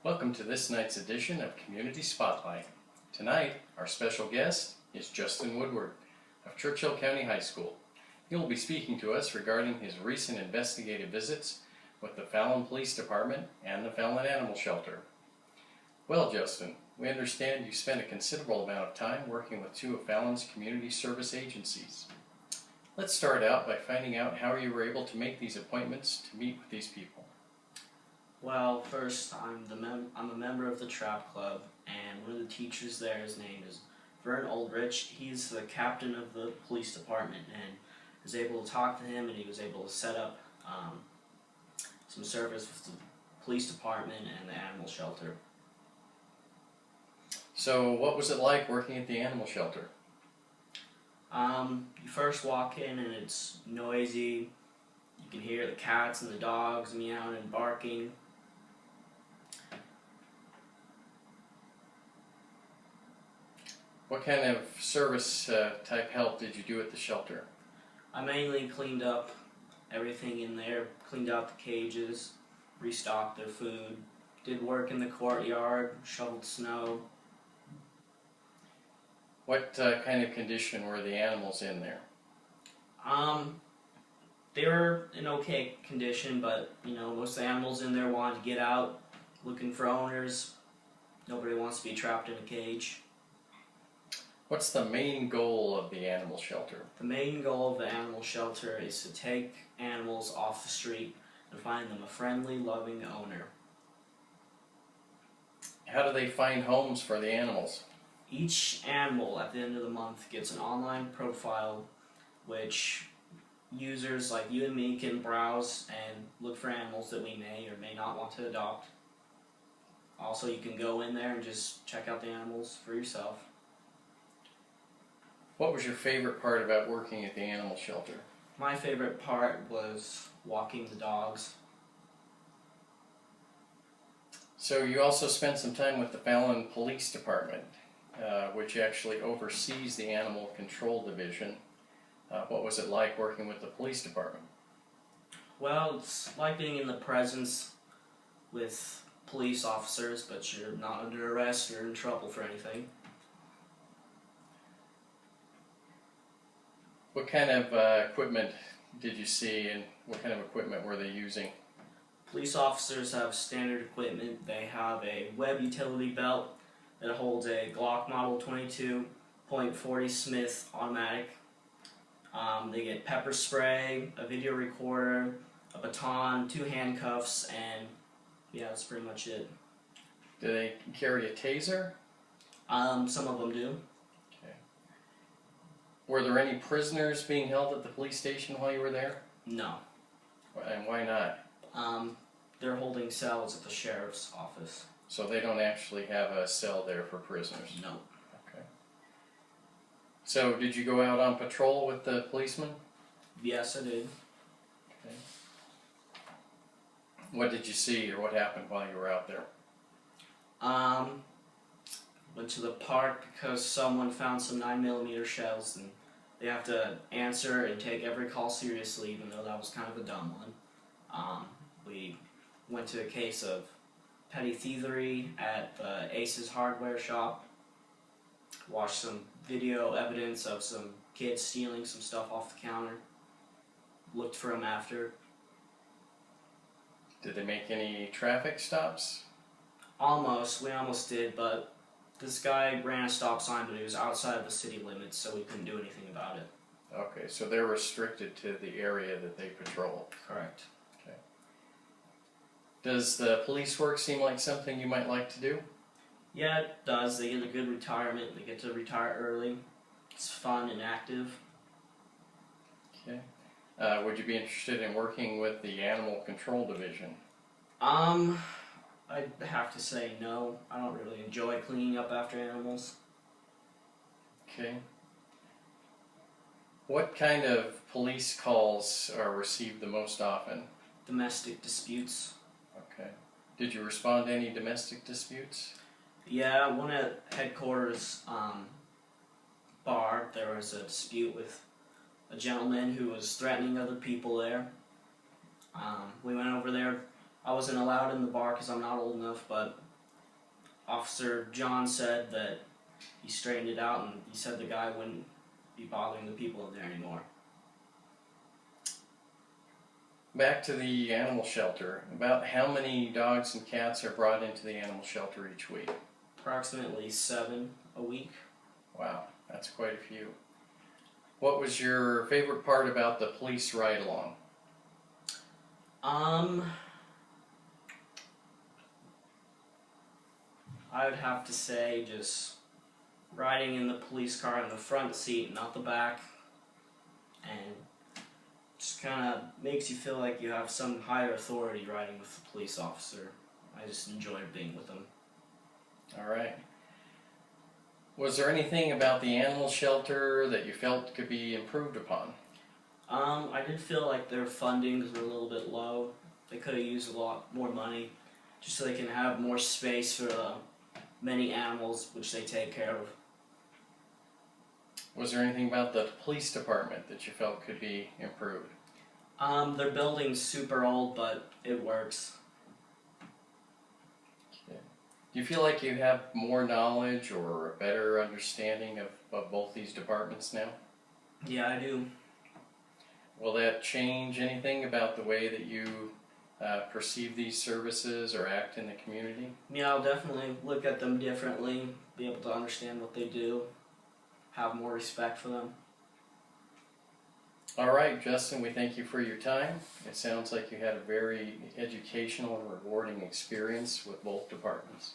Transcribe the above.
Welcome to this night's edition of Community Spotlight. Tonight, our special guest is Justin Woodward of Churchill County High School. He will be speaking to us regarding his recent investigative visits with the Fallon Police Department and the Fallon Animal Shelter. Well, Justin, we understand you spent a considerable amount of time working with two of Fallon's community service agencies. Let's start out by finding out how you were able to make these appointments to meet with these people. Well, first, I'm a member of the Trap Club, and one of the teachers there, his name is Vern Oldrich. He's the captain of the police department, and I was able to talk to him, and he was able to set up some service with the police department and the animal shelter. So what was it like working at the animal shelter? You first walk in and it's noisy. You can hear the cats and the dogs meowing and barking. What kind of service type help did you do at the shelter? I mainly cleaned up everything in there, cleaned out the cages, restocked their food, did work in the courtyard, shoveled snow. What kind of condition were the animals in there? They were in okay condition, but most of the animals in there wanted to get out, looking for owners. Nobody wants to be trapped in a cage. What's the main goal of the animal shelter? The main goal of the animal shelter is to take animals off the street and find them a friendly, loving owner. How do they find homes for the animals? Each animal at the end of the month gets an online profile which users like you and me can browse and look for animals that we may or may not want to adopt. Also, you can go in there and just check out the animals for yourself. What was your favorite part about working at the animal shelter? My favorite part was walking the dogs. So you also spent some time with the Fallon Police Department, which actually oversees the Animal Control Division. What was it like working with the police department? Well, it's like being in the presence with police officers, but you're not under arrest or in trouble for anything. What kind of equipment did you see, and what kind of equipment were they using? Police officers have standard equipment. They have a web utility belt that holds a Glock Model 22.40 Smith automatic. They get pepper spray, a video recorder, a baton, 2 handcuffs, and yeah, that's pretty much it. Do they carry a taser? Some of them do. Okay. Were there any prisoners being held at the police station while you were there? No. And why not? They're holding cells at the sheriff's office. So they don't actually have a cell there for prisoners? No. Okay. So did you go out on patrol with the policemen? Yes, I did. Okay. What did you see, or what happened while you were out there? Went to the park because someone found some 9mm shells, and they have to answer and take every call seriously, even though that was kind of a dumb one. We went to a case of petty thievery at the Ace's hardware shop, watched some video evidence of some kids stealing some stuff off the counter, looked for them after. Did they make any traffic stops? We almost did, but this guy ran a stop sign, but he was outside of the city limits, so we couldn't do anything about it. Okay, so they're restricted to the area that they patrol. Correct. Okay. Does the police work seem like something you might like to do? Yeah, it does. They get a good retirement. They get to retire early. It's fun and active. Okay. Would you be interested in working with the Animal Control Division? I'd have to say no. I don't really enjoy cleaning up after animals. Okay. What kind of police calls are received the most often? Domestic disputes. Okay. Did you respond to any domestic disputes? Yeah, one at headquarters bar, there was a dispute with a gentleman who was threatening other people there. We went over there. I wasn't allowed in the bar because I'm not old enough, but Officer John said that he straightened it out, and he said the guy wouldn't be bothering the people in there anymore. Back to the animal shelter. About how many dogs and cats are brought into the animal shelter each week? Approximately 7 a week. Wow, that's quite a few. What was your favorite part about the police ride-along? I would have to say just riding in the police car in the front seat, not the back, and just kind of makes you feel like you have some higher authority riding with the police officer. I just enjoyed being with them. All right. Was there anything about the animal shelter that you felt could be improved upon? I did feel like their fundings were a little bit low. They could have used a lot more money just so they can have more space for the many animals which they take care of. Was there anything about the police department that you felt could be improved? Their building's super old, but it works. Okay. Do you feel like you have more knowledge or a better understanding of both these departments now? Yeah, I do. Will that change anything about the way that you perceive these services or act in the community? Yeah, I'll definitely look at them differently, be able to understand what they do, have more respect for them. All right, Justin, we thank you for your time. It sounds like you had a very educational and rewarding experience with both departments.